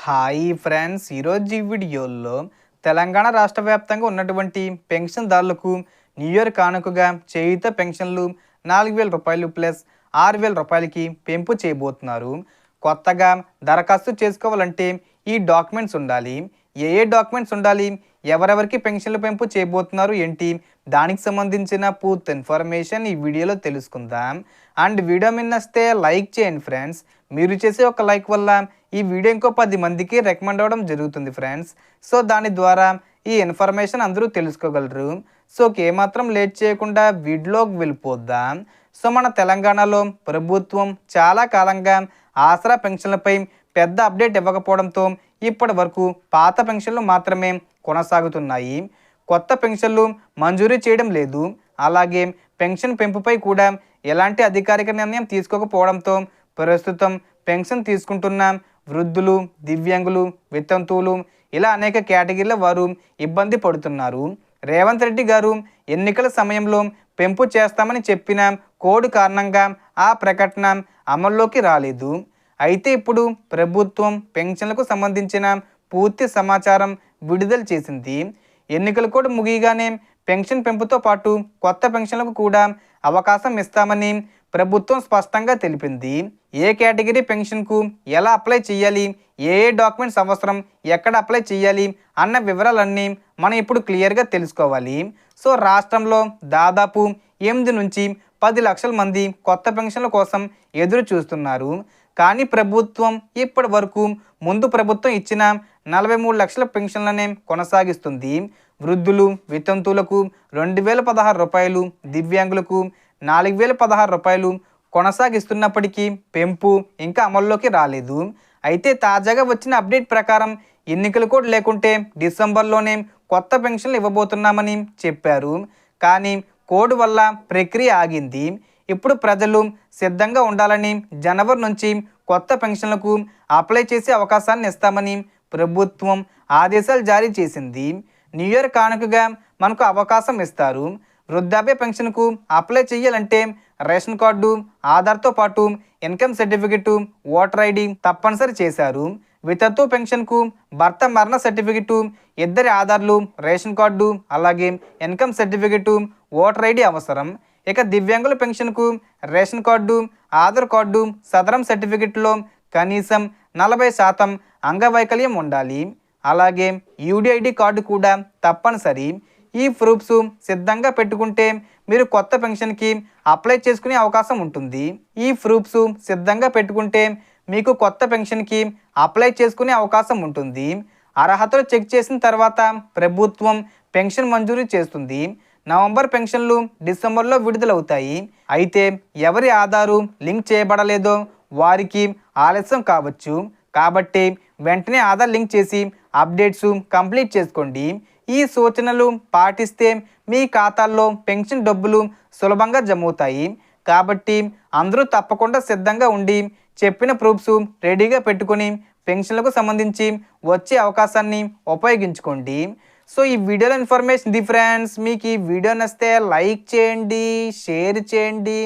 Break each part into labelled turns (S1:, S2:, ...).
S1: Hi friends, ఈరోజు ఈ వీడియోలో తెలంగాణ రాష్ట్ర వ్యాప్తంగా ఉన్నటువంటి పెన్షన్దారులకు న్యూ ఇయర్ కానుకగా చేయూత పెన్షన్లు 4,000 రూపాయలు ప్లస్ 6,000 రూపాయలకి పెంపు చేయబోతున్నారు. కొత్తగా దరఖాస్తు చేసుకోవాలంటే ఈ డాక్యుమెంట్స్ ఉండాలి. ఏ డాక్యుమెంట్స్ ఉండాలి, ఎవరెవరికి పెన్షన్లు పెంపు చేయబోతున్నారు ఏంటి, దానికి సంబంధించిన పూర్తి ఇన్ఫర్మేషన్ ఈ వీడియోలో తెలుసుకుందాం. అండ్ వీడియో నచ్చితే లైక్ చేయండి ఫ్రెండ్స్. మీరు చేసే ఒక లైక్ వల్ల ఈ వీడియో ఇంకో 10 మందికి రికమెండ్ అవ్వడం జరుగుతుంది ఫ్రెండ్స్. సో దాని ద్వారా ఈ ఇన్ఫర్మేషన్ అందరూ తెలుసుకోగలరు. సో ఏమాత్రం లేట్ చేయకుండా వీడియోలోకి వెళ్ళిపోద్దాం. సో మన తెలంగాణలో ప్రభుత్వం చాలా కాలంగా ఆసరా పెన్షన్లపై పెద్ద అప్డేట్ ఇవ్వకపోవడంతో ఇప్పటి వరకు పాత పెన్షన్లు మాత్రమే కొనసాగుతున్నాయి. కొత్త పెన్షన్లు మంజూరీ చేయడం లేదు. అలాగే పెన్షన్ పెంపుపై కూడా ఎలాంటి అధికారిక నిర్ణయం తీసుకోకపోవడంతో ప్రస్తుతం పెన్షన్ తీసుకుంటున్న వృద్ధులు, దివ్యాంగులు, వితంతువులు ఇలా అనేక కేటగిరీల వారు ఇబ్బంది పడుతున్నారు. రేవంత్ రెడ్డి గారు ఎన్నికల సమయంలో పెంపు చేస్తామని చెప్పిన కోడ్ కారణంగా ఆ ప్రకటన అమల్లోకి రాలేదు. అయితే ఇప్పుడు ప్రభుత్వం పెన్షన్లకు సంబంధించిన పూర్తి సమాచారం విడుదల చేసింది. ఎన్నికల కోడ్ ముగియగానే పెన్షన్ పెంపుతో పాటు కొత్త పెన్షన్లకు కూడా అవకాశం ఇస్తామని ప్రభుత్వం స్పష్టంగా తెలిపింది. ఏ కేటగిరీ పెన్షన్కు ఎలా అప్లై చేయాలి, ఏ డాక్యుమెంట్స్ అవసరం, ఎక్కడ అప్లై చేయాలి అన్న వివరాలన్నీ మనం ఇప్పుడు క్లియర్గా తెలుసుకోవాలి. సో రాష్ట్రంలో దాదాపు 8 నుంచి 10 లక్షల మంది కొత్త పెన్షన్ల కోసం ఎదురు చూస్తున్నారు. కానీ ప్రభుత్వం ఇప్పటి వరకు ముందు ప్రభుత్వం ఇచ్చిన 43 లక్షల పెన్షన్లనే కొనసాగిస్తుంది. వృద్ధులు, వితంతువులకు 2,016 రూపాయలు, దివ్యాంగులకు 4,016 రూపాయలు కొనసాగిస్తున్నప్పటికీ పెంపు ఇంకా అమల్లోకి రాలేదు. అయితే తాజాగా వచ్చిన అప్డేట్ ప్రకారం ఎన్నికల కోడ్ లేకుంటే డిసెంబర్లోనే కొత్త పెన్షన్లు ఇవ్వబోతున్నామని చెప్పారు. కానీ కోడ్ వల్ల ప్రక్రియ ఆగింది. ఇప్పుడు ప్రజలు సిద్ధంగా ఉండాలని జనవరి నుంచి కొత్త పెన్షన్లకు అప్లై చేసే అవకాశాన్ని ఇస్తామని ప్రభుత్వం ఆదేశాలు జారీ చేసింది. న్యూ ఇయర్ కానుకగా మనకు అవకాశం ఇస్తారు. వృద్ధాప్య పెన్షన్కు అప్లై చేయాలంటే రేషన్ కార్డు, ఆధార్తో పాటు ఇన్కమ్ సర్టిఫికెట్, ఓటర్ ఐడి తప్పనిసరి చేశారు. వితంతు పెన్షన్కు భర్త మరణ సర్టిఫికెట్, ఇద్దరి ఆధార్లు, రేషన్ కార్డు, అలాగే ఇన్కమ్ సర్టిఫికెట్, ఓటర్ ఐడి అవసరం. ఇక దివ్యాంగుల పెన్షన్కు రేషన్ కార్డు, ఆధార్ కార్డు, సదరం సర్టిఫికెట్లో కనీసం 40% అంగవైకల్యం ఉండాలి. అలాగే యూడిఐడి కార్డు కూడా తప్పనిసరి. ఈ ప్రూఫ్స్ సిద్ధంగా పెట్టుకుంటే మీరు కొత్త పెన్షన్కి అప్లై చేసుకునే అవకాశం ఉంటుంది. ఈ ప్రూఫ్స్ సిద్ధంగా పెట్టుకుంటే మీకు కొత్త పెన్షన్కి అప్లై చేసుకునే అవకాశం ఉంటుంది. అర్హతలు చెక్ చేసిన తర్వాత ప్రభుత్వం పెన్షన్ మంజూరు చేస్తుంది. నవంబర్ పెన్షన్లు డిసెంబర్లో విడుదలవుతాయి. అయితే ఎవరి ఆధారు లింక్ చేయబడలేదో వారికి ఆలస్యం కావచ్చు. కాబట్టి వెంటనే ఆధార్ లింక్ చేసి అప్డేట్స్ కంప్లీట్ చేసుకోండి. ఈ సూచనలు పాటిస్తే మీ ఖాతాల్లో పెన్షన్ డబ్బులు సులభంగా జమ అవుతాయి. కాబట్టి అందరూ తప్పకుండా సిద్ధంగా ఉండి చెప్పిన ప్రూఫ్స్ రెడీగా పెట్టుకొని పెన్షన్లకు సంబంధించి వచ్చే అవకాశాన్ని ఉపయోగించుకోండి. సో ఈ వీడియోలో ఇన్ఫర్మేషన్ ఇది ఫ్రెండ్స్. మీకు ఈ వీడియో నచ్చితే లైక్ చేయండి, షేర్ చేయండి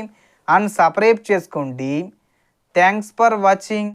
S1: అండ్ సబ్స్క్రైబ్ చేసుకోండి. Thanks for watching.